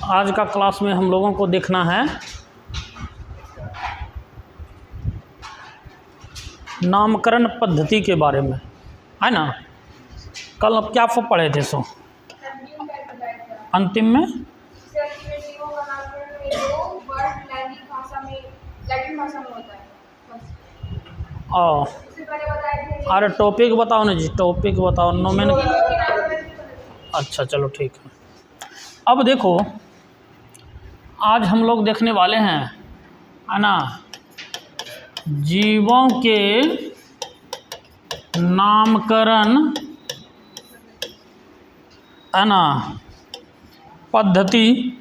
आज का क्लास में हम लोगों को देखना है नामकरण पद्धति के बारे में, है ना। कल अब क्या पढ़े थे सो अंतिम में अरे टॉपिक बताओ ना जी, टॉपिक बताओ। नोमेन अच्छा चलो ठीक है। अब देखो आज हम लोग देखने वाले हैं, है ना, जीवों के नामकरण, है ना, पद्धति,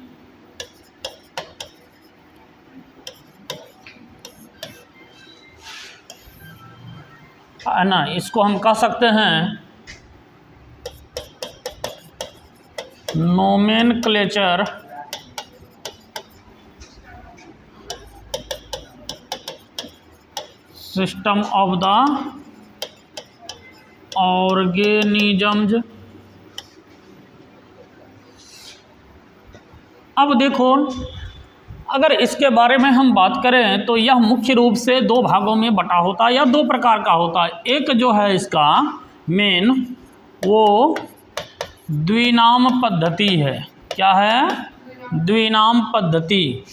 है ना। इसको हम कह सकते हैं nomenclature system of the organisms. अब देखो अगर इसके बारे में हम बात करें तो यह मुख्य रूप से दो भागों में बटा होता है या दो प्रकार का होता है। एक जो है इसका मेन वो द्विनाम पद्धति है। क्या है? द्विनाम पद्धति।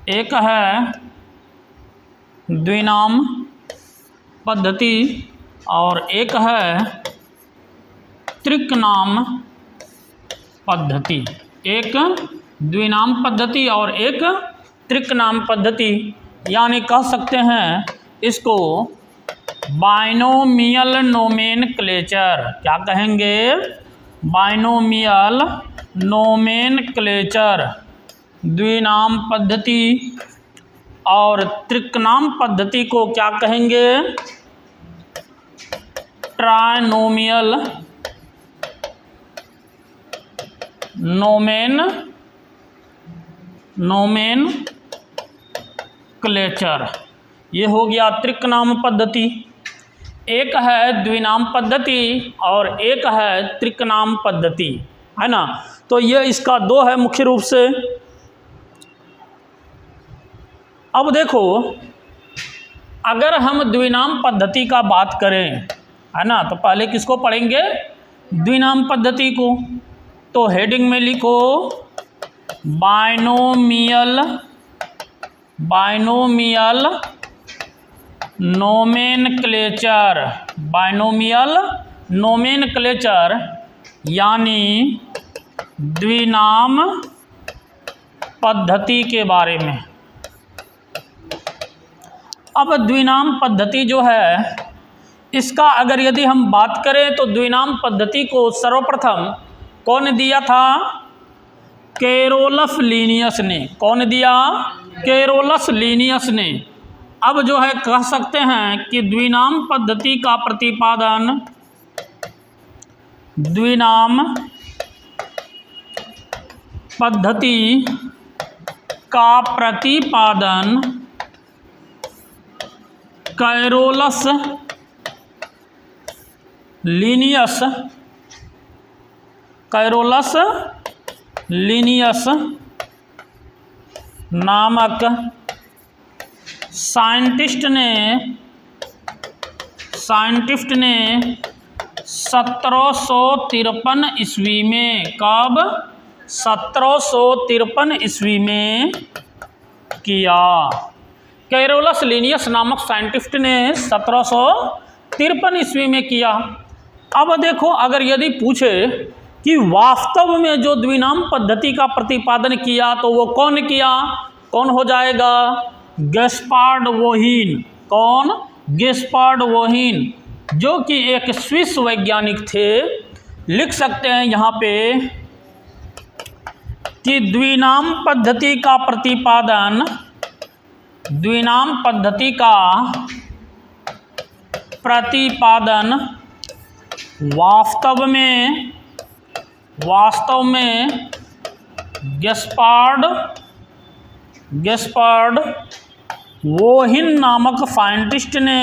एक है द्विनाम पद्धति और एक है त्रिकनाम पद्धति। एक द्विनाम पद्धति और एक त्रिकनाम पद्धति, यानी कह सकते हैं इसको बाइनोमियल नोमेनक्लेचर। क्या कहेंगे? बाइनोमियल नोमेनक्लेचर द्विनाम पद्धति। और त्रिकनाम पद्धति को क्या कहेंगे? Trinomial nomenclature. ये हो गया त्रिकनाम पद्धति। एक है द्विनाम पद्धति और एक है त्रिकनाम पद्धति, है ना। तो ये इसका दो है मुख्य रूप से। अब देखो अगर हम द्विनाम पद्धति का बात करें, है ना, तो पहले किसको पढ़ेंगे? द्विनाम पद्धति को। तो हेडिंग में लिखो बाइनोमियल नोमेनक्लेचर। बाइनोमियल नोमेनक्लेचर यानी द्विनाम पद्धति के बारे में। अब द्विनाम पद्धति जो है इसका अगर यदि हम बात करें तो द्विनाम पद्धति को सर्वप्रथम कौन दिया था? कैरोलस लीनियस ने। कौन दिया? कैरोलस लीनियस ने। अब जो है कह सकते हैं कि द्विनाम पद्धति का प्रतिपादन, द्विनाम पद्धति का प्रतिपादन कैरोलस लीनियस नामक साइंटिस्ट ने 1753 ईस्वी में, कब? 1753 ईस्वी में किया। कैरोलस लीनियस नामक साइंटिस्ट ने 1753 ईस्वी में किया। अब देखो अगर यदि पूछे कि वास्तव में जो द्विनाम पद्धति का प्रतिपादन किया तो वो कौन किया? कौन हो जाएगा? गैस्पार्ड वोहीन। कौन? गैस्पार्ड वोहीन, जो कि एक स्विस वैज्ञानिक थे। लिख सकते हैं यहाँ पे कि द्विनाम पद्धति का प्रतिपादन, द्विनाम पद्धति का प्रतिपादन वास्तव में गैस्पार्ड वोहीन नामक साइंटिस्ट ने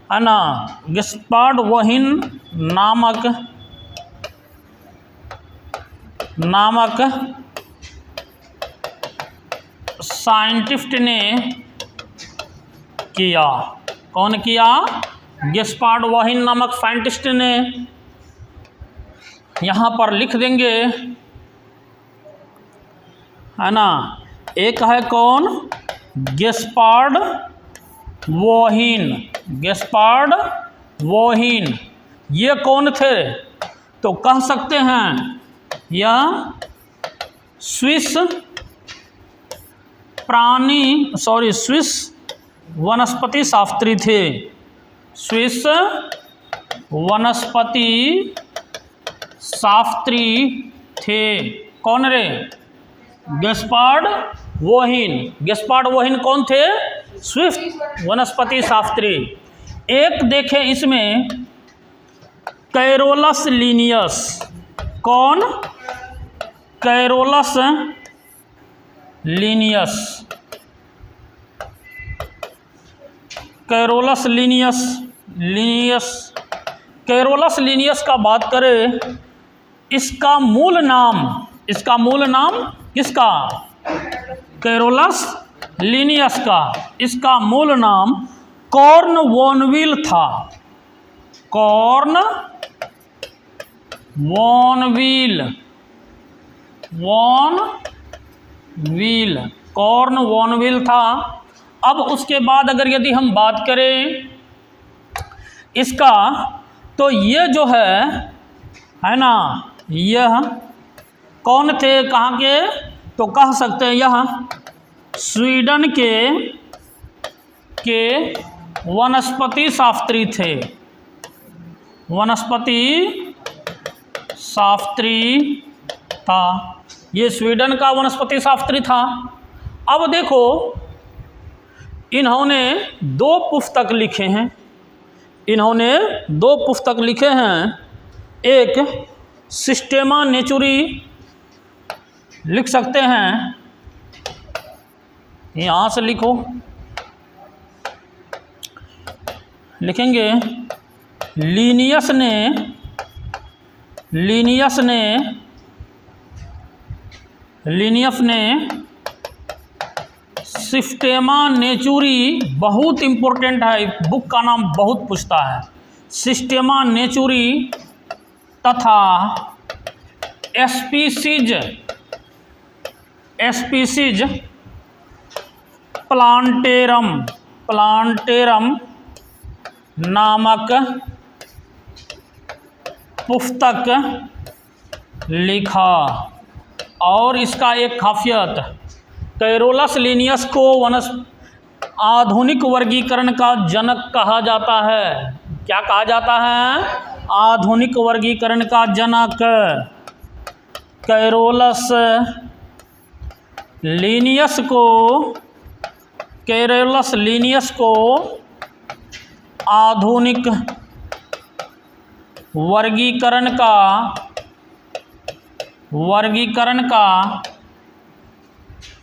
है ना, गिस्पार्ड वोहिन नामक साइंटिस्ट ने किया। कौन किया? गिस्पार्ड वोहिन नामक साइंटिस्ट ने। यहाँ पर लिख देंगे, है ना। एक है कौन? गिस्पार्ड वोहिन। ये कौन थे? तो कह सकते हैं यह स्विस वनस्पति शास्त्री थे। स्विस वनस्पति शास्त्री थे। कौन रे? गिस्पार्ड वोहिन कौन थे? स्विस वनस्पति शास्त्री। एक देखें इसमें कैरोलस लीनियस। कौन? कैरोलस लीनियस का बात करें, इसका मूल नाम किसका? कैरोलस लीनियस का। इसका मूल नाम कॉर्नवॉनविल था। कॉर्नवॉनविल था। अब उसके बाद अगर यदि हम बात करें इसका, तो ये जो है ना, यह कौन थे? कहाँ के? तो कह सकते हैं यह स्वीडन के वनस्पति शास्त्री थे। ये स्वीडन का वनस्पति शास्त्री था। अब देखो, इन्होंने दो पुस्तक लिखे हैं। एक सिस्टेमा नेचुरी लिख सकते हैं, यहाँ से लिखेंगे। लीनियस ने सिस्टेमा नेचुरी, बहुत इंपॉर्टेंट है, बुक का नाम बहुत पूछता है। सिस्टेमा नेचुरी तथा स्पीसीज प्लांटेरम नामक पुस्तक लिखा। और इसका एक खासियत, कैरोलस लीनियस को आधुनिक वर्गीकरण का जनक कहा जाता है। क्या कहा जाता है? आधुनिक वर्गीकरण का जनक। कैरोलस लीनियस को आधुनिक वर्गीकरण का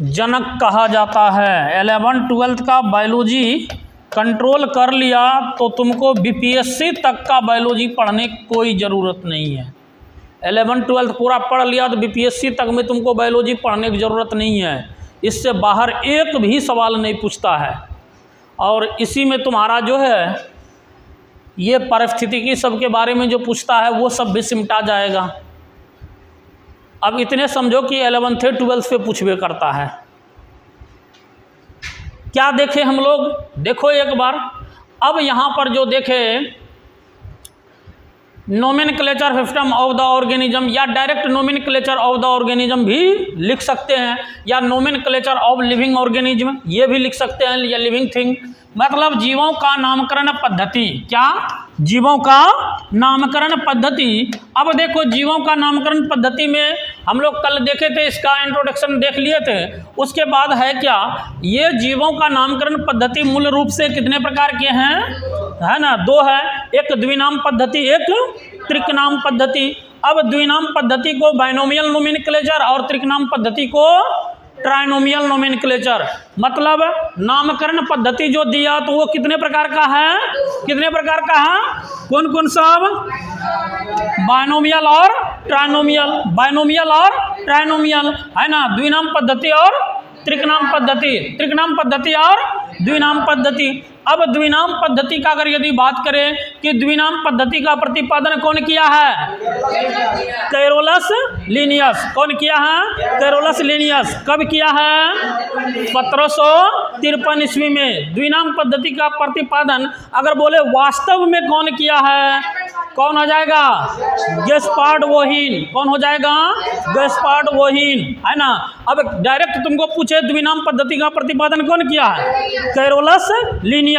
जनक कहा जाता है। 11-12 का बायोलॉजी कंट्रोल कर लिया तो तुमको बीपीएससी तक का बायोलॉजी पढ़ने की कोई ज़रूरत नहीं है। 11-12 पूरा पढ़ लिया तो बीपीएससी तक में तुमको बायोलॉजी पढ़ने की ज़रूरत नहीं है। इससे बाहर एक भी सवाल नहीं पूछता है। और इसी में तुम्हारा जो है ये पारिस्थितिकी सब के बारे में जो पूछता है वो सब भी सिमटा जाएगा। अब इतने समझो कि 11th-12th पे पूछवे करता है। क्या देखे हम लोग? देखो एक बार। अब यहाँ पर जो देखे nomenclature system of the organism, या direct nomenclature of the organism भी लिख सकते हैं, या नोमेनक्लेचर ऑफ लिविंग ऑर्गेनिज्म ये भी लिख सकते हैं, या लिविंग थिंग, मतलब जीवों का नामकरण पद्धति। क्या? जीवों का नामकरण पद्धति। अब देखो, जीवों का नामकरण पद्धति में हम लोग कल देखे थे, इसका इंट्रोडक्शन देख लिए थे। उसके बाद है क्या, ये जीवों का नामकरण पद्धति मूल रूप से कितने प्रकार के हैं, है ना? दो है, एक द्विनाम पद्धति, एक त्रिकनाम पद्धति। अब द्विनाम पद्धति को बाइनोमियल नोमेनक्लेचर और त्रिकनाम पद्धति को ट्राइनोमियल नोमेनक्लेचर, मतलब नामकरण पद्धति जो दिया तो वो कितने प्रकार का है, कितने प्रकार का है, कौन कौन सब, बायनोमियल और ट्राइनोमियल, बायनोमियल और ट्राइनोमियल, है ना, द्विनाम पद्धति और त्रिकनाम पद्धति, त्रिकनाम पद्धति और द्विनाम पद्धति। अब द्विनाम पद्धति का अगर यदि बात करें कि द्विनाम पद्धति का प्रतिपादन कौन किया है, कैरोलस लीनियस, कौन किया है, कैरोलस लीनियस, कब किया है, 1753 ईस्वी में। द्विनाम पद्धति का प्रतिपादन अगर बोले वास्तव में कौन किया है, कौन हो जाएगा, गैस्पार्ड वोहिन, कौन हो जाएगा, गैस्पार्ड वोहिन, है ना। अब डायरेक्ट तुमको पूछे द्विनाम पद्धति का प्रतिपादन कौन किया है, कैरोलस लीनियस,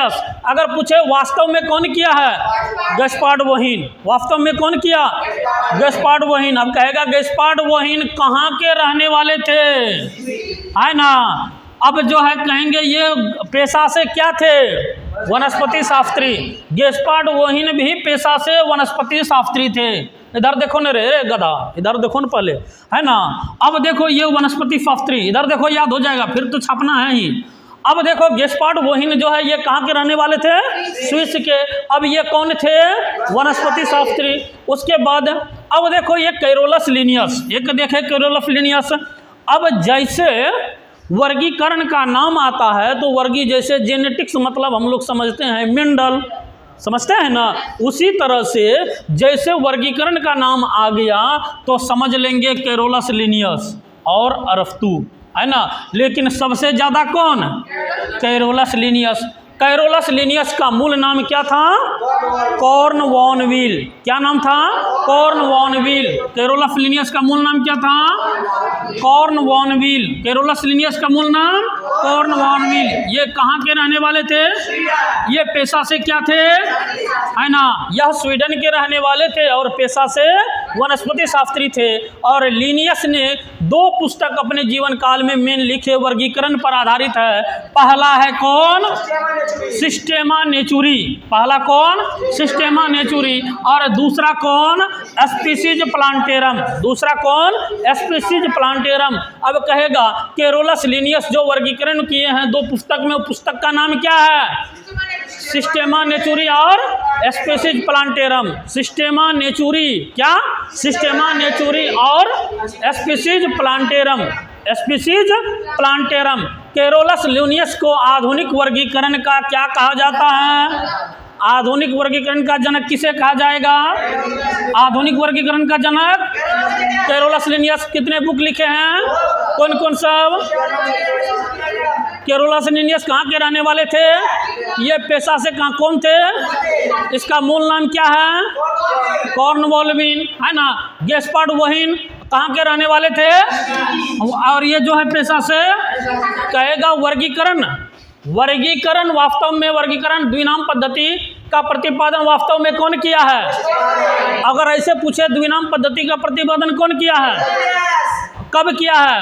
अगर पूछे वास्तव में कौन किया है, गैस्पार्ड वोहिन, वास्तव में कौन किया, गैस्पार्ड वोहिन। अब कहेगा गैस्पार्ड वोहिन कहाँ के रहने वाले थे, है ना। अब जो है कहेंगे ये पेशा से क्या थे, वनस्पति शास्त्री, गैस्पार्ड वोहिन भी पेशा से वनस्पति शास्त्री थे। इधर देखो न रे गधा, इधर देखो न पहले, है ना। अब देखो ये वनस्पति शास्त्री, इधर देखो, याद हो जाएगा, फिर तो छापना है ही। अब देखो गैस्पार्ड वोहिन जो है ये कहाँ के रहने वाले थे, स्विस के। अब ये कौन थे, वनस्पति शास्त्री। उसके बाद अब देखो ये कैरोलस लीनियस, एक देखे कैरोलस लीनियस। अब जैसे वर्गीकरण का नाम आता है तो वर्गी जैसे जेनेटिक्स मतलब हम लोग समझते हैं मेंडल, समझते हैं ना, उसी तरह से जैसे वर्गीकरण का नाम आ गया तो समझ लेंगे कैरोलस लीनियस और अरस्तू, है ना। लेकिन सबसे ज़्यादा कौन, कैरोलस लीनियस। कैरोलस लीनियस का मूल नाम क्या था, कॉर्नवालिस, क्या नाम था, कॉर्नवालिस। कैरोलस लीनियस का मूल नाम क्या था, कॉर्नवालिस, कैरोलस लीनियस का मूल नाम कॉर्नवालिस। ये कहाँ के रहने वाले थे, ये पेशा से क्या थे, है ना, यह स्वीडन के रहने वाले थे और पेशा से वनस्पति शास्त्री थे। और लीनियस ने 2 पुस्तक अपने जीवन काल में मेन लिखे, वर्गीकरण पर आधारित है। पहला है कौन, सिस्टेमा नेचुरी, पहला कौन, सिस्टेमा नेचुरी, और दूसरा कौन, स्पीसीज प्लांटेरम, दूसरा कौन, स्पीसीज प्लांटेरम। अब कहेगा कैरोलस लीनियस जो वर्गीकरण किए हैं 2 पुस्तक में, पुस्तक का नाम क्या है, सिस्टेमा नेचुरी और स्पीसीज प्लांटेरम। सिस्टेमा नेचुरी, क्या, सिस्टेमा नेचुरी और species plantarum, species plantarum. Carolus Linnaeus को आधुनिक वर्गीकरण का क्या कहा जाता है, आधुनिक वर्गीकरण का जनक किसे कहा जाएगा, आधुनिक वर्गीकरण का जनक कैरोलस लीनियस। कितने बुक लिखे हैं, कौन कौन सब, कैरोलस लीनियस कहाँ के रहने वाले थे, ये पेशा से कहाँ कौन थे, इसका मूल नाम क्या है, कॉर्नवालिस, है ना। गैस्पार्ड वोहिन कहाँ के रहने वाले थे, और ये जो है पेशा से। कहेगा वर्गीकरण, वर्गीकरण वास्तव में, वर्गीकरण द्विनाम पद्धति का प्रतिपादन वास्तव में कौन किया है, अगर ऐसे पूछे द्विनाम पद्धति का प्रतिपादन कौन किया है, कब किया है,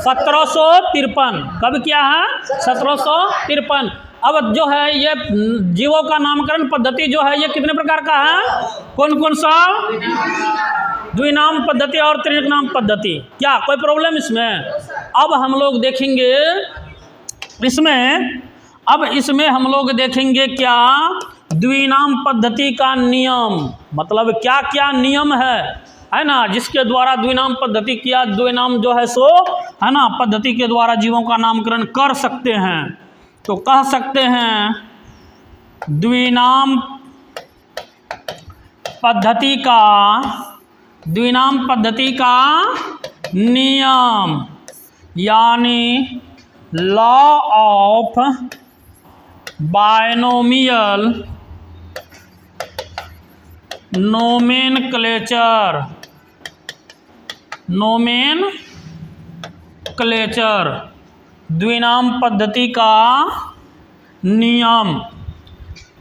1753, कब किया है, 1753। अब जो है ये जीवों का नामकरण पद्धति जो है ये कितने प्रकार का है, कौन कौन सा, द्विनाम पद्धति और त्रिनाम पद्धति। क्या कोई प्रॉब्लम इसमें। अब हम लोग देखेंगे इसमें, अब इसमें हम लोग देखेंगे क्या, द्विनाम पद्धति का नियम, मतलब क्या क्या नियम है ना, जिसके द्वारा द्विनाम पद्धति किया, द्विनाम जो है सो, है ना, पद्धति के द्वारा जीवों का नामकरण कर सकते हैं। तो कह सकते हैं द्विनाम पद्धति का, द्विनाम पद्धति का नियम, यानी law of binomial nomenclature, nomenclature, द्विनाम पद्धति का नियम,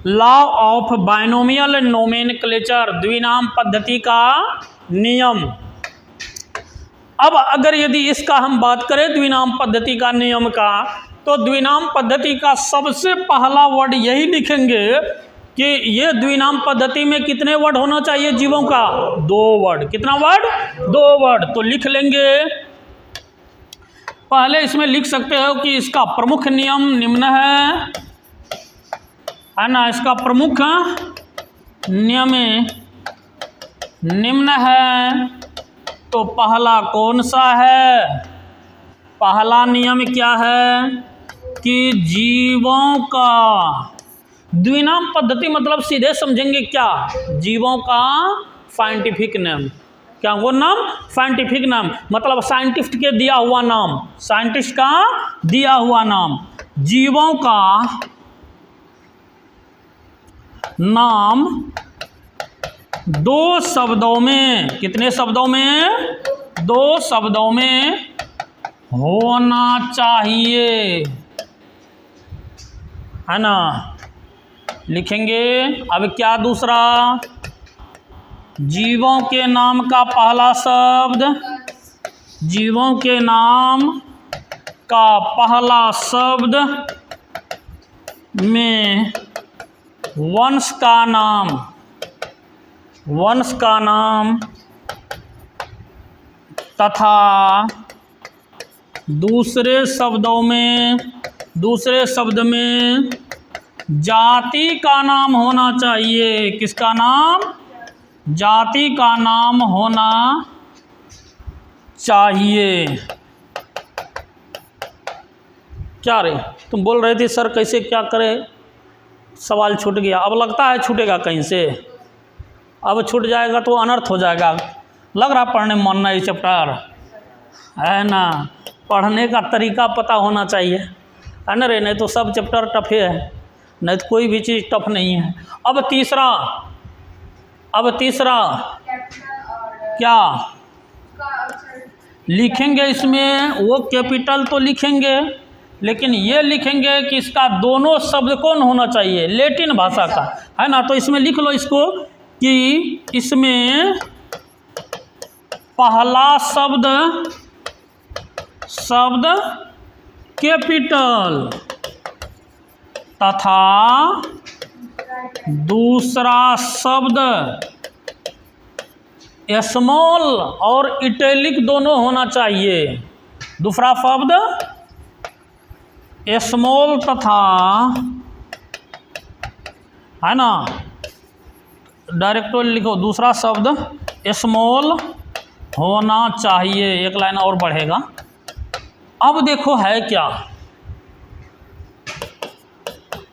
लॉ ऑफ बायनोमियल नोमेनक्लेचर, द्विनाम पद्धति का नियम। अब अगर यदि इसका हम बात करें द्विनाम पद्धति का नियम का, तो द्विनाम पद्धति का सबसे पहला वर्ड यही लिखेंगे कि ये द्विनाम पद्धति में कितने वर्ड होना चाहिए जीवों का, 2 वर्ड। कितना वर्ड, 2 वर्ड। तो लिख लेंगे पहले इसमें लिख सकते हो कि इसका प्रमुख नियम निम्न है ना, इसका प्रमुख नियम निम्न है। तो पहला कौन सा है? पहला नियम क्या है कि जीवों का, द्विनाम पद्धति मतलब सीधे समझेंगे क्या, जीवों का साइंटिफिक नेम। क्या वो नाम? साइंटिफिक नाम, मतलब साइंटिस्ट के दिया हुआ नाम, साइंटिस्ट का दिया हुआ नाम। जीवों का नाम दो शब्दों में, कितने शब्दों में? दो शब्दों में होना चाहिए, है ना। लिखेंगे अब क्या दूसरा? जीवों के नाम का पहला शब्द, जीवों के नाम का पहला शब्द में वंश का नाम, वंश का नाम तथा दूसरे शब्दों में, दूसरे शब्द में जाति का नाम होना चाहिए। किसका नाम? जाति का नाम होना चाहिए। क्या रे, तुम बोल रहे थे सर कैसे क्या करे, सवाल छूट गया। अब लगता है छूटेगा कहीं से, अब छूट जाएगा तो अनर्थ हो जाएगा। लग रहा पढ़ने में मन नहीं, चैप्टर है ना, पढ़ने का तरीका पता होना चाहिए, है ना रे, नहीं तो सब चैप्टर टफे है, नहीं तो कोई भी चीज़ टफ नहीं है। अब तीसरा, अब तीसरा क्या लिखेंगे इसमें? वो कैपिटल तो लिखेंगे, लेकिन ये लिखेंगे कि इसका दोनों शब्द कौन होना चाहिए, लैटिन भाषा का, है ना। तो इसमें लिख लो इसको कि इसमें पहला शब्द, शब्द कैपिटल तथा दूसरा शब्द स्मॉल और इटैलिक दोनों होना चाहिए। दूसरा शब्द स्मॉल तथा, है ना, डायरेक्ट लिखो, दूसरा शब्द स्मॉल होना चाहिए। एक लाइन और बढ़ेगा। अब देखो है क्या,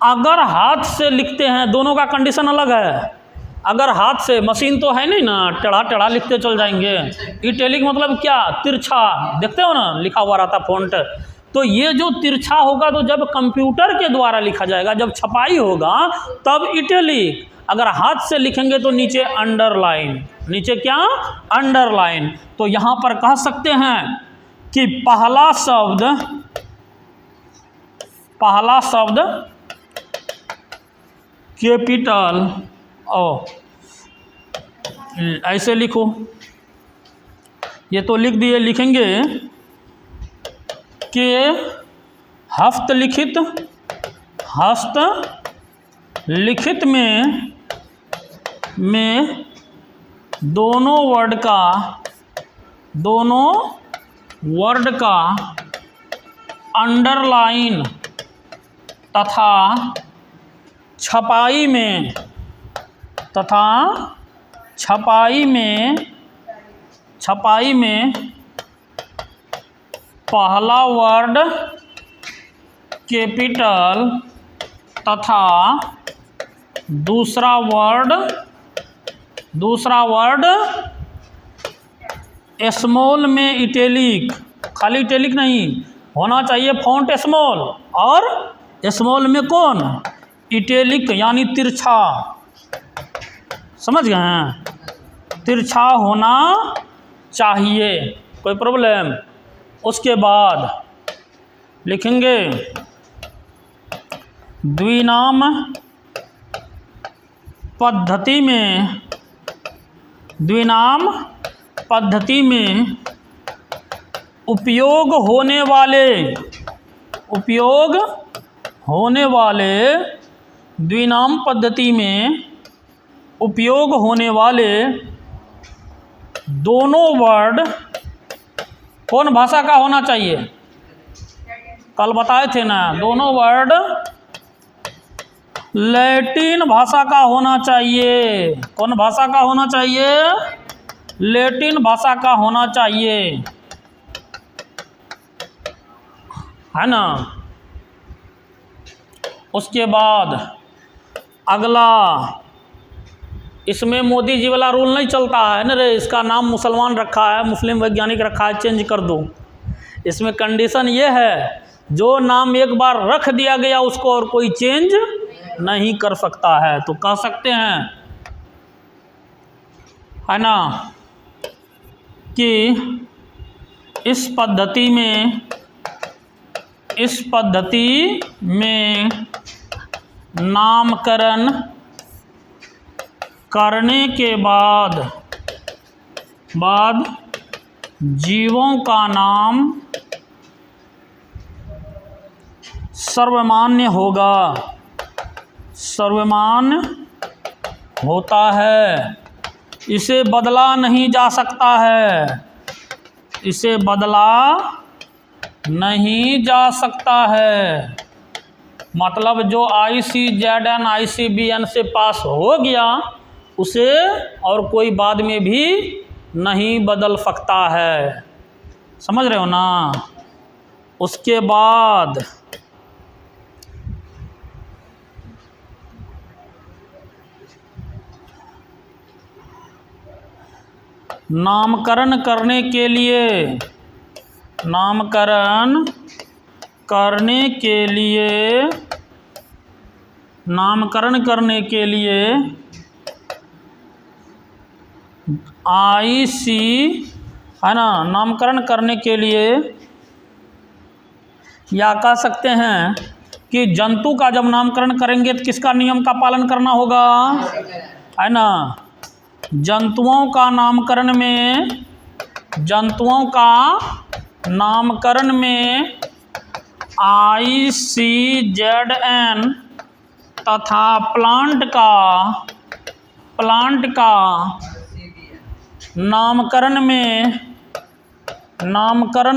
अगर हाथ से लिखते हैं, दोनों का कंडीशन अलग है। अगर हाथ से, मशीन तो है नहीं ना, टेढ़ा टेढ़ा लिखते चल जाएंगे। इटैलिक मतलब क्या? तिरछा, देखते हो ना लिखा हुआ रहता फॉन्ट। तो ये जो तिरछा होगा तो जब कंप्यूटर के द्वारा लिखा जाएगा, जब छपाई होगा तब इटैलिक। अगर हाथ से लिखेंगे तो नीचे अंडरलाइन, नीचे क्या? अंडरलाइन। तो यहाँ पर कह सकते हैं कि पहला शब्द, पहला शब्द कैपिटल, ओ ऐसे लिखो, ये तो लिख दिए। लिखेंगे कि हस्तलिखित, हस्तलिखित में दोनों वर्ड का, दोनों वर्ड का अंडरलाइन तथा छपाई में, तथा छपाई में, छपाई में पहला वर्ड कैपिटल तथा दूसरा वर्ड स्मॉल में इटैलिक, खाली इटैलिक नहीं होना चाहिए, फॉन्ट स्मॉल, और स्मॉल में कौन? इटैलिक, यानी तिरछा। समझ गए हैं? तिरछा होना चाहिए। कोई प्रॉब्लम? उसके बाद लिखेंगे द्विनाम पद्धति में, द्विनाम पद्धति में उपयोग होने वाले, उपयोग होने वाले, द्विनाम पद्धति में उपयोग होने वाले दोनों वर्ड कौन भाषा का होना चाहिए? कल बताए थे ना, दोनों वर्ड लैटिन भाषा का होना चाहिए। कौन भाषा का होना चाहिए? लैटिन भाषा का होना चाहिए, है ना। उसके बाद अगला, इसमें मोदी जी वाला रूल नहीं चलता है ना रे, इसका नाम मुसलमान रखा है, मुस्लिम वैज्ञानिक रखा है, चेंज कर दो। इसमें कंडीशन ये है, जो नाम एक बार रख दिया गया उसको और कोई चेंज नहीं कर सकता है। तो कह सकते हैं, है ना, कि इस पद्धति में नामकरण करने के बाद जीवों का नाम सर्वमान्य होगा, सर्वमान्य होता है। इसे बदला नहीं जा सकता है, इसे बदला नहीं जा सकता है। मतलब जो ICZN ICBN से पास हो गया उसे और कोई बाद में भी नहीं बदल सकता है। समझ रहे हो ना। उसके बाद नामकरण करने के लिए है ना, नामकरण करने के लिए, या कह सकते हैं कि जंतु का जब नामकरण करेंगे तो किसका नियम का पालन करना होगा, है ना। जंतुओं का नामकरण में ICZN तथा प्लांट का नामकरण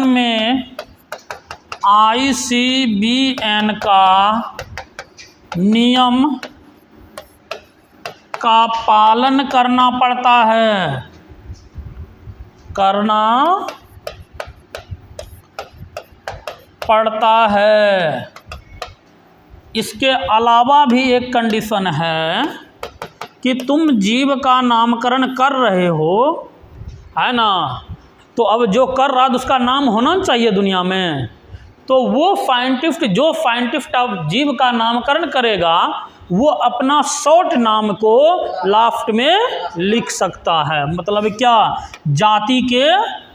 में ICBN का नियम का पालन करना पड़ता है। इसके अलावा भी एक कंडीशन है कि तुम जीव का नामकरण कर रहे हो, है ना, तो अब जो कर रहा है उसका नाम होना चाहिए दुनिया में। तो वो साइंटिस्ट अब जीव का नामकरण करेगा, वो अपना शॉर्ट नाम को लास्ट में लिख सकता है। मतलब क्या, जाति के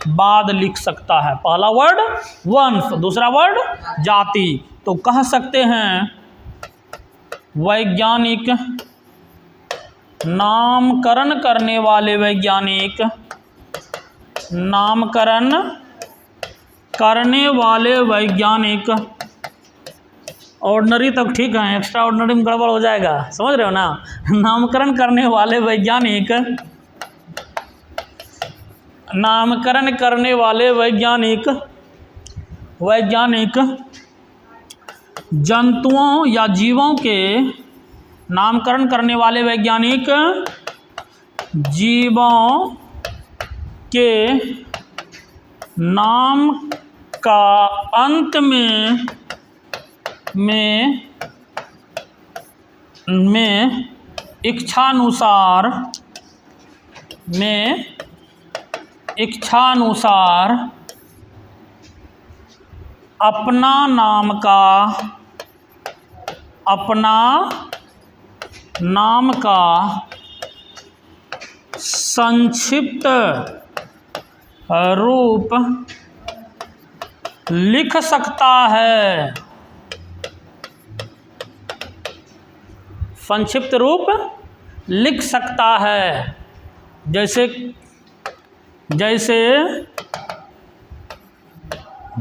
बाद लिख सकता है। पहला वर्ड वंश, दूसरा वर्ड जाति। तो कह सकते हैं वैज्ञानिक नामकरण करने वाले वैज्ञानिक ऑर्डिनरी तक ठीक है, एक्स्ट्रा ऑर्डिनरी में गड़बड़ हो जाएगा। समझ रहे हो ना। नामकरण करने वाले वैज्ञानिक जंतुओं या जीवों के नामकरण करने वाले वैज्ञानिक जीवों के नाम का अंत में इच्छानुसार अपना नाम का संक्षिप्त रूप लिख सकता है। संक्षिप्त रूप लिख सकता है। जैसे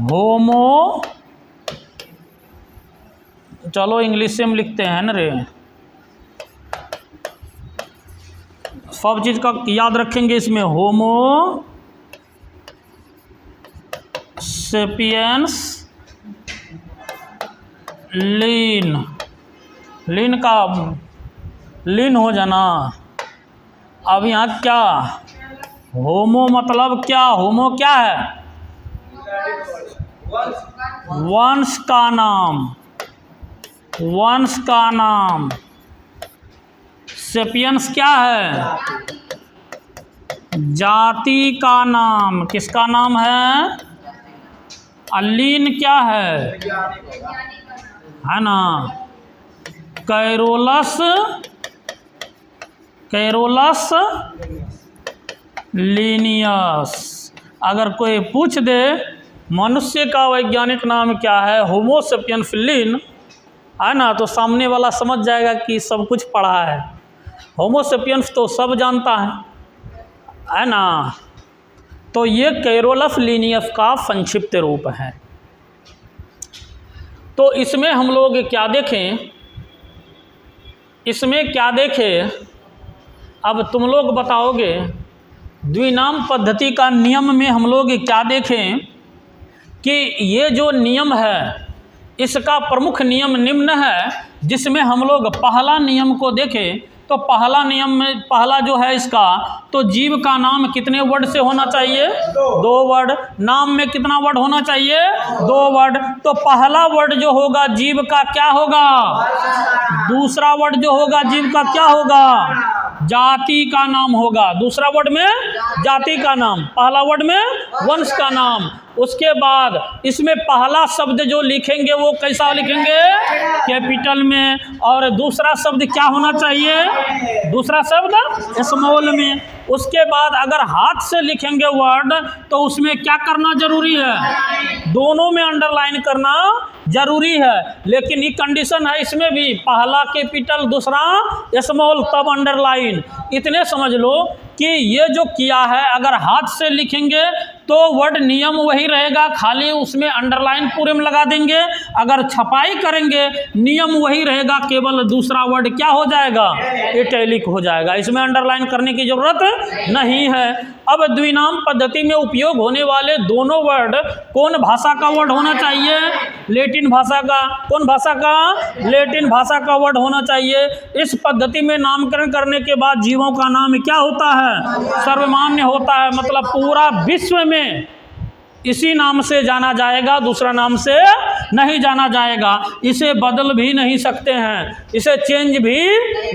होमो, चलो इंग्लिश से हम लिखते हैं ना रे, सब चीज का याद रखेंगे इसमें। होमो सेपियंस लीन, लीन का लीन हो जाना। अब यहाँ क्या, होमो मतलब क्या, होमो क्या है, वंश का नाम, वंश का नाम। सेपियंस क्या है, जाति का नाम। किसका नाम है, लीन क्या है ना, कैरोलस, कैरोलस लीनियस। अगर कोई पूछ दे मनुष्य का वैज्ञानिक नाम क्या है, होमो सेपियंस लीन, है ना, तो सामने वाला समझ जाएगा कि सब कुछ पढ़ा है। होमो सेपियंस तो सब जानता है ना। तो ये कैरोलस लीनियस का संक्षिप्त रूप है। तो इसमें हम लोग क्या देखें, इसमें क्या देखें, अब तुम लोग बताओगे। द्विनाम पद्धति का नियम में हम लोग क्या देखें कि ये जो नियम है इसका प्रमुख नियम निम्न है, जिसमें हम लोग पहला नियम को देखें तो पहला नियम में पहला जो है इसका, तो जीव का नाम कितने वर्ड से होना चाहिए, 2 वर्ड। नाम में कितना वर्ड होना चाहिए, 2 वर्ड। तो पहला वर्ड जो होगा जीव का क्या होगा, दूसरा वर्ड जो होगा जीव का क्या होगा, जाति का नाम होगा। दूसरा वर्ड में जाति का नाम, पहला वर्ड में वंश का नाम। उसके बाद इसमें पहला शब्द जो लिखेंगे वो कैसा लिखेंगे, कैपिटल में। और दूसरा शब्द क्या होना चाहिए, दूसरा शब्द स्मॉल में। उसके बाद अगर हाथ से लिखेंगे वर्ड तो उसमें क्या करना जरूरी है, दोनों में अंडरलाइन करना जरूरी है। लेकिन ये कंडीशन है इसमें भी, पहला कैपिटल दूसरा स्मॉल तब अंडरलाइन। इतने समझ लो कि ये जो किया है अगर हाथ से लिखेंगे तो वर्ड नियम वही रहेगा, खाली उसमें अंडरलाइन पूरे में लगा देंगे। अगर छपाई करेंगे नियम वही रहेगा, केवल दूसरा वर्ड क्या हो जाएगा, इटैलिक हो जाएगा। इसमें अंडरलाइन करने की जरूरत नहीं है। अब द्विनाम पद्धति में उपयोग होने वाले दोनों वर्ड कौन भाषा का वर्ड होना चाहिए, लैटिन भाषा का। कौन भाषा का, लैटिन भाषा का वर्ड होना चाहिए। इस पद्धति में नामकरण करने के बाद जीवों का नाम क्या होता है, सर्वमान्य होता है। मतलब पूरा विश्व में इसी नाम से जाना जाएगा, दूसरा नाम से नहीं जाना जाएगा। इसे बदल भी नहीं सकते हैं, इसे चेंज भी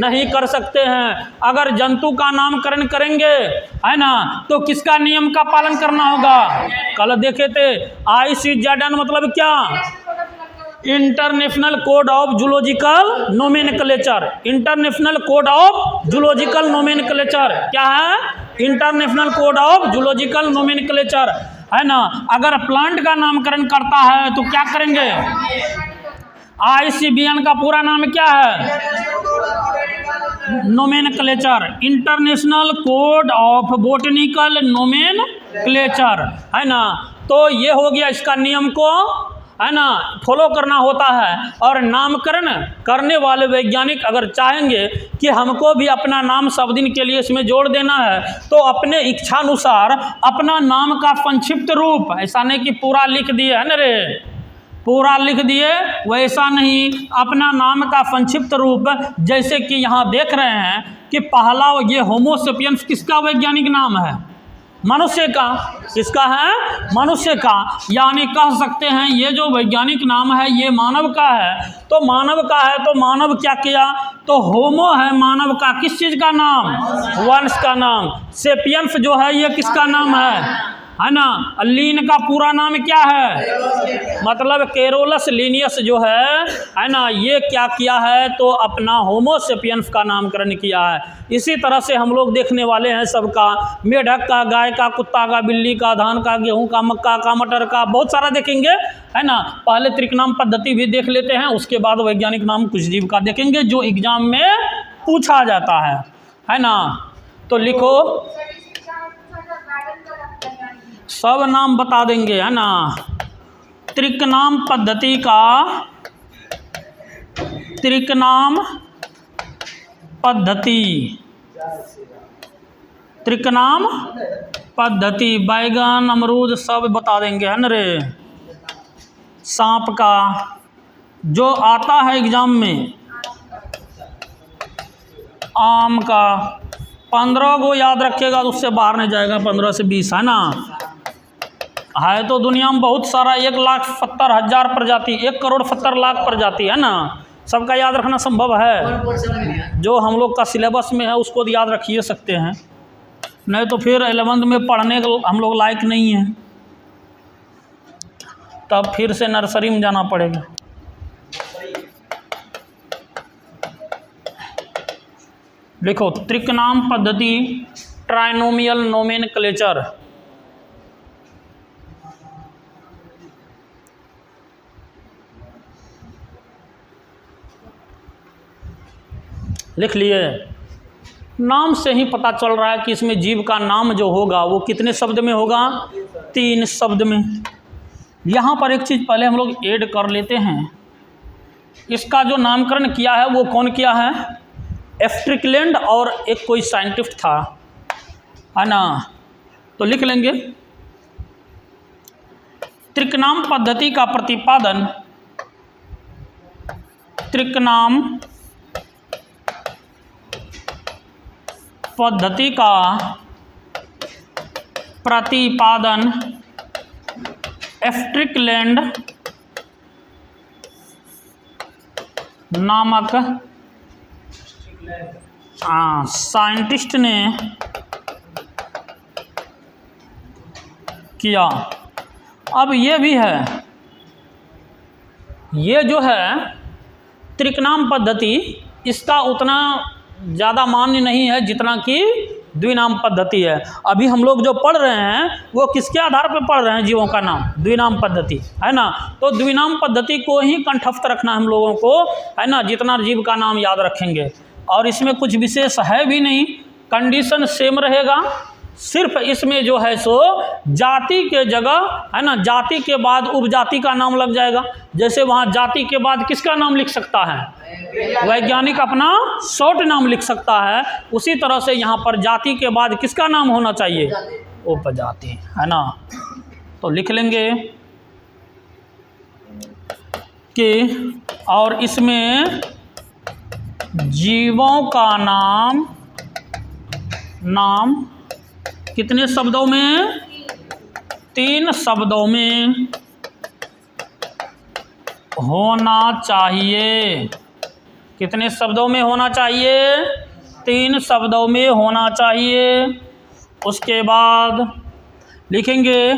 नहीं कर सकते हैं। अगर जंतु का नामकरण करेंगे है ना, तो किसका नियम का पालन करना होगा, कल देखे थे ICZN मतलब क्या, international code of zoological nomenclature. International code of zoological nomenclature क्या है, international code of zoological nomenclature, है ना। अगर प्लांट का नामकरण करता है तो क्या करेंगे, ICBN का पूरा नाम क्या है, nomenclature, international code of botanical nomenclature, है ना। तो ये हो गया इसका नियम को, है ना, फॉलो करना होता है। और नामकरण करने वाले वैज्ञानिक अगर चाहेंगे कि हमको भी अपना नाम सब दिन के लिए इसमें जोड़ देना है तो अपने इच्छानुसार अपना नाम का संक्षिप्त रूप, ऐसा नहीं कि पूरा लिख दिए है ना रे, पूरा लिख दिए वैसा नहीं, अपना नाम का संक्षिप्त रूप। जैसे कि यहाँ देख रहे हैं कि पहला ये होमो सेपियंस किसका वैज्ञानिक नाम है, मनुष्य का। किसका है, मनुष्य का। यानी कह सकते हैं ये जो वैज्ञानिक नाम है ये मानव का है। तो मानव का है तो मानव क्या किया, तो होमो है मानव का किस चीज़ का नाम, वंश का नाम। सेपियंस जो है ये किसका नाम है ना। लीन का पूरा नाम क्या है, मतलब कैरोलस लीनियस जो है ना, ये क्या किया है, तो अपना होमो सेपियंस का नामकरण किया है। इसी तरह से हम लोग देखने वाले हैं सबका, मेढक का, गाय का, कुत्ता का, बिल्ली का, धान का, गेहूं का, मक्का का, मटर का, बहुत सारा देखेंगे, है ना। पहले त्रिकनाम पद्धति भी देख लेते हैं, उसके बाद वैज्ञानिक नाम कुछ जीव का देखेंगे जो एग्जाम में पूछा जाता है ना। तो लिखो, सब नाम बता देंगे, है ना। त्रिकनाम पद्धति का, त्रिकनाम पद्धति, त्रिकनाम पद्धति, बैगन, अमरूद सब बता देंगे, है ना रे। सांप का, जो आता है एग्जाम में, आम का 15 को याद रखेगा तो उससे बाहर नहीं जाएगा, 15 से 20 है ना। है तो दुनिया में बहुत सारा, 1,70,000 प्रजाति, 1,70,00,000 प्रजाति है ना, सबका याद रखना संभव है। जो हम लोग का सिलेबस में है उसको तो याद रखिए सकते हैं, नहीं तो फिर 11th में पढ़ने का हम लोग लायक नहीं हैं, तब फिर से नर्सरी में जाना पड़ेगा। देखो त्रिकनाम पद्धति, ट्राइनोमियल नोमेनक्लेचर। लिख लिए। नाम से ही पता चल रहा है कि इसमें जीव का नाम जो होगा वो कितने शब्द में होगा, 3 शब्द में। यहाँ पर एक चीज़ पहले हम लोग ऐड कर लेते हैं, इसका जो नामकरण किया है वो कौन किया है, एफ्ट्रिकलैंड और एक कोई साइंटिस्ट था, है ना। तो लिख लेंगे, त्रिकनाम पद्धति का प्रतिपादन, त्रिकनाम पद्धति का प्रतिपादन एफ्ट्रिकलैंड नामक साइंटिस्ट ने किया। अब ये भी है, ये जो है त्रिकनाम पद्धति, इसका उतना ज़्यादा मान्य नहीं है जितना कि द्विनाम पद्धति है। अभी हम लोग जो पढ़ रहे हैं वो किसके आधार पर पढ़ रहे हैं, जीवों का नाम, द्विनाम पद्धति, है ना। तो द्विनाम पद्धति को ही कंठस्थ रखना हम लोगों को, है ना, जितना जीव का नाम याद रखेंगे। और इसमें कुछ विशेष है भी नहीं, कंडीशन सेम रहेगा, सिर्फ इसमें जो है सो जाति के जगह, है ना, जाति के बाद उपजाति का नाम लग जाएगा। जैसे वहाँ जाति के बाद किसका नाम लिख सकता है, वैज्ञानिक अपना शॉर्ट नाम लिख सकता है, उसी तरह से यहाँ पर जाति के बाद किसका नाम होना चाहिए, उपजाति, है ना। तो लिख लेंगे कि, और इसमें जीवों का नाम कितने शब्दों में, 3 शब्दों में होना चाहिए। कितने शब्दों में होना चाहिए, 3 शब्दों में होना चाहिए। उसके बाद लिखेंगे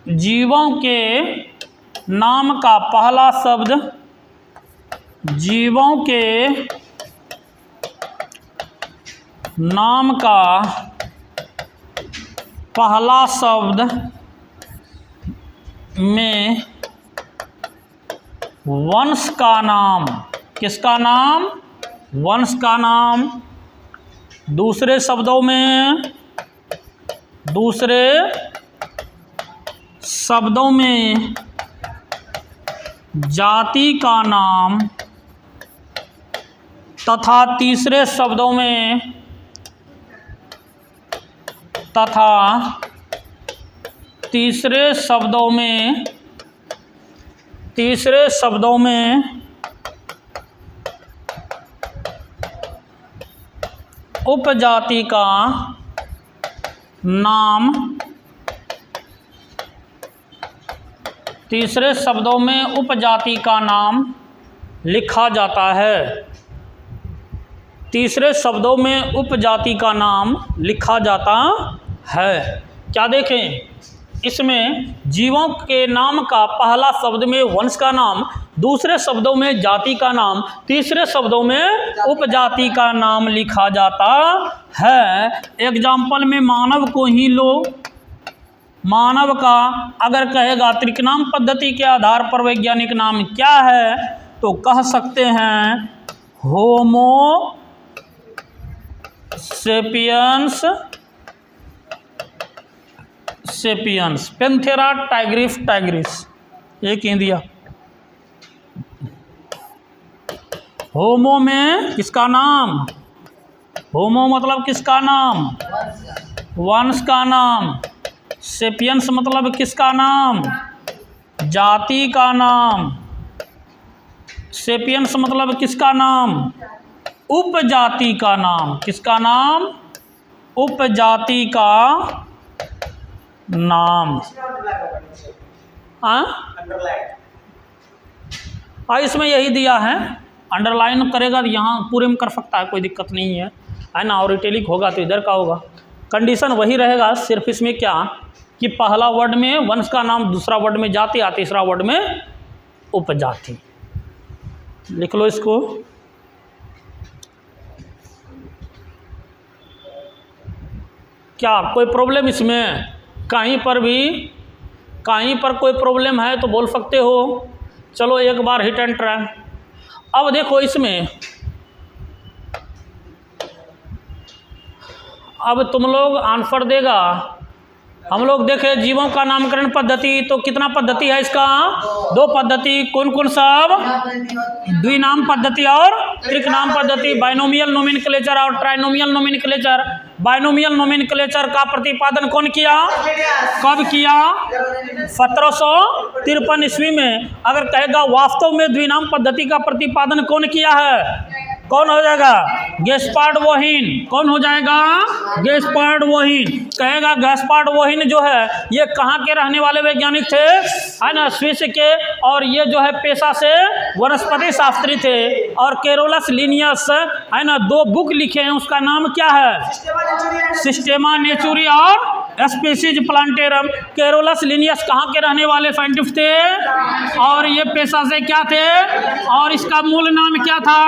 जीवों के नाम का पहला शब्द, जीवों के नाम का पहला शब्द में वंश का नाम, किसका नाम, वंश का नाम। दूसरे शब्दों में, दूसरे शब्दों में जाति का नाम, तथा तीसरे शब्दों में, तथा तीसरे शब्दों में, तीसरे शब्दों में उपजाति का नाम, तीसरे शब्दों में उपजाति का नाम लिखा जाता है। तीसरे शब्दों में उपजाति का नाम लिखा जाता है। क्या देखें, इसमें जीवों के नाम का पहला शब्द में वंश का नाम, दूसरे शब्दों में जाति का नाम, तीसरे शब्दों में उपजाति का नाम लिखा जाता है। एग्जाम्पल में मानव को ही लो, मानव का अगर कहेगा त्रिकनाम पद्धति के आधार पर वैज्ञानिक नाम क्या है, तो कह सकते हैं Homo sapiens, sapiens, Panthera tigris tigris, एक इंडिया। होमो में किसका नाम, होमो मतलब किसका नाम, वंश का नाम। सेपियंस मतलब किसका नाम, जाति का नाम। सेपियंस मतलब किसका नाम? उपजाति का नाम। किसका नाम? उपजाति का नाम। इसमें यही दिया है, अंडरलाइन करेगा तो यहाँ पूरे में कर सकता है, कोई दिक्कत नहीं है ना। और इटैलिक होगा तो इधर का होगा। कंडीशन वही रहेगा, सिर्फ इसमें क्या कि पहला वर्ड में वंश का नाम, दूसरा वर्ड में जाति, या तीसरा वर्ड में उपजाति। लिख लो इसको। क्या कोई प्रॉब्लम इसमें? कहीं पर कोई प्रॉब्लम है तो बोल सकते हो। चलो एक बार हिट एंड ट्राई। अब देखो इसमें, अब तुम लोग आंसर देगा। हम लोग देखे जीवों का नामकरण पद्धति, तो कितना पद्धति है इसका? 2 पद्धति। कौन कौन सब? द्विनाम पद्धति और त्रिकनाम पद्धति। बाइनोमियल नोमेनक्लेचर और ट्राइनोमियल नोमेनक्लेचर। बाइनोमियल नोमेनक्लेचर का प्रतिपादन कौन किया? कब किया? 1753 ईस्वी में। अगर कहेगा वास्तव में द्विनाम पद्धति का प्रतिपादन कौन किया है, कौन हो जाएगा? गैस्पार्ड वोहिन। कौन हो जाएगा? गैस्पार्ड वोहिन। कहेगा गैस्पार्ड वोहिन जो है ये कहाँ के रहने वाले वैज्ञानिक थे, है ना? स्विस के। और ये जो है पेशा से वनस्पति शास्त्री थे। और कैरोलस लिनियस, है ना, 2 बुक लिखे हैं, उसका नाम क्या है? सिस्टेमा नेचुरी और स्पीसीज प्लांटेरम। कैरोलस लिनियस कहाँ के रहने वाले साइंटिस्ट थे? और ये पेशा से क्या थे? और इसका मूल नाम क्या था?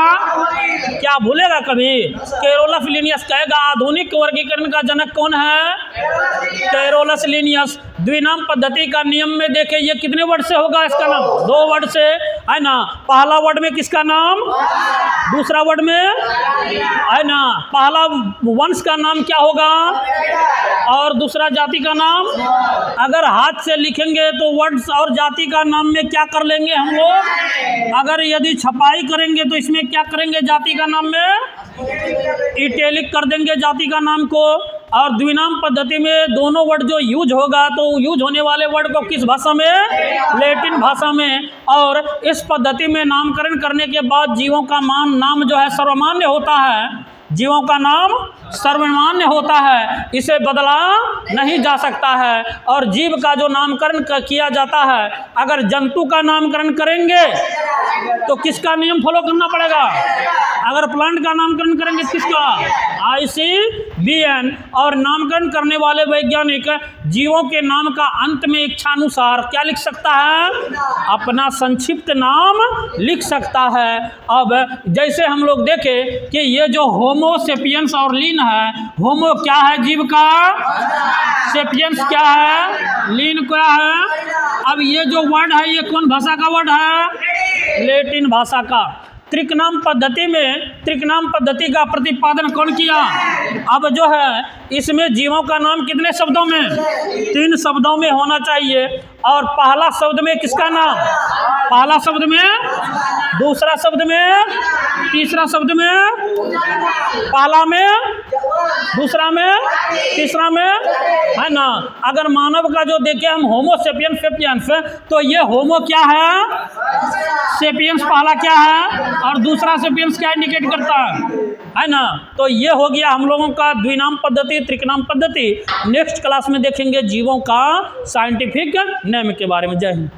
क्या भूलेगा कभी? Carolus Linnaeus. कहेगा आधुनिक वर्गीकरण का जनक कौन है? Carolus Linnaeus. द्विनाम पद्धति का नियम में देखे ये कितने वर्ड से होगा इसका नाम? 2 वर्ड से, है ना। पहला वर्ड में किसका नाम? दूसरा वर्ड में, है ना, पहला वंश का नाम क्या होगा और दूसरा जाति का नाम। अगर हाथ से लिखेंगे तो वर्ड्स और जाति का नाम में क्या कर लेंगे हम लोग? अगर यदि छपाई करेंगे तो इसमें क्या करेंगे? जाति का नाम में इटैलिक कर देंगे जाति का नाम को। और द्विनाम पद्धति में दोनों वर्ड जो यूज होगा तो यूज होने वाले वर्ड को किस भाषा में? लैटिन भाषा में। और इस पद्धति में नामकरण करने के बाद जीवों का नाम जो है सर्वमान्य होता है। जीवों का नाम सर्वमान्य होता है, इसे बदला नहीं जा सकता है। और जीव का जो नामकरण किया जाता है, अगर जंतु का नामकरण करेंगे तो किसका नियम फॉलो करना पड़ेगा? अगर प्लांट का नामकरण करेंगे किसका? ICBN। और नामकरण करने वाले वैज्ञानिक जीवों के नाम का अंत में इच्छानुसार क्या लिख सकता है? अपना संक्षिप्त नाम लिख सकता है। अब जैसे हम लोग देखें कि ये जो होमो सेपियंस और लीन है, होमो क्या है जीव का? सेपियंस क्या है? लीन क्या है? अब ये जो वर्ड है ये कौन भाषा का वर्ड है? लैटिन भाषा का। त्रिकनाम पद्धति में, त्रिकनाम पद्धति का प्रतिपादन कौन किया? अब जो है इसमें जीवों का नाम कितने शब्दों में? 3 शब्दों में होना चाहिए। और पहला शब्द में किसका नाम? पहला शब्द में, दूसरा शब्द में, तीसरा शब्द में। पहला में, दूसरा में, तीसरा में, है ना। अगर मानव का जो देखें हम होमो सेपियंस सेपियंस, तो ये होमो क्या है? सेपियंस पहला क्या है और दूसरा सेपियंस क्या इंडिकेट करता है ना। तो ये हो गया हम लोगों का द्विनाम पद्धति, त्रिकनाम पद्धति। नेक्स्ट क्लास में देखेंगे जीवों का साइंटिफिक नेम के बारे में। जय हिंद।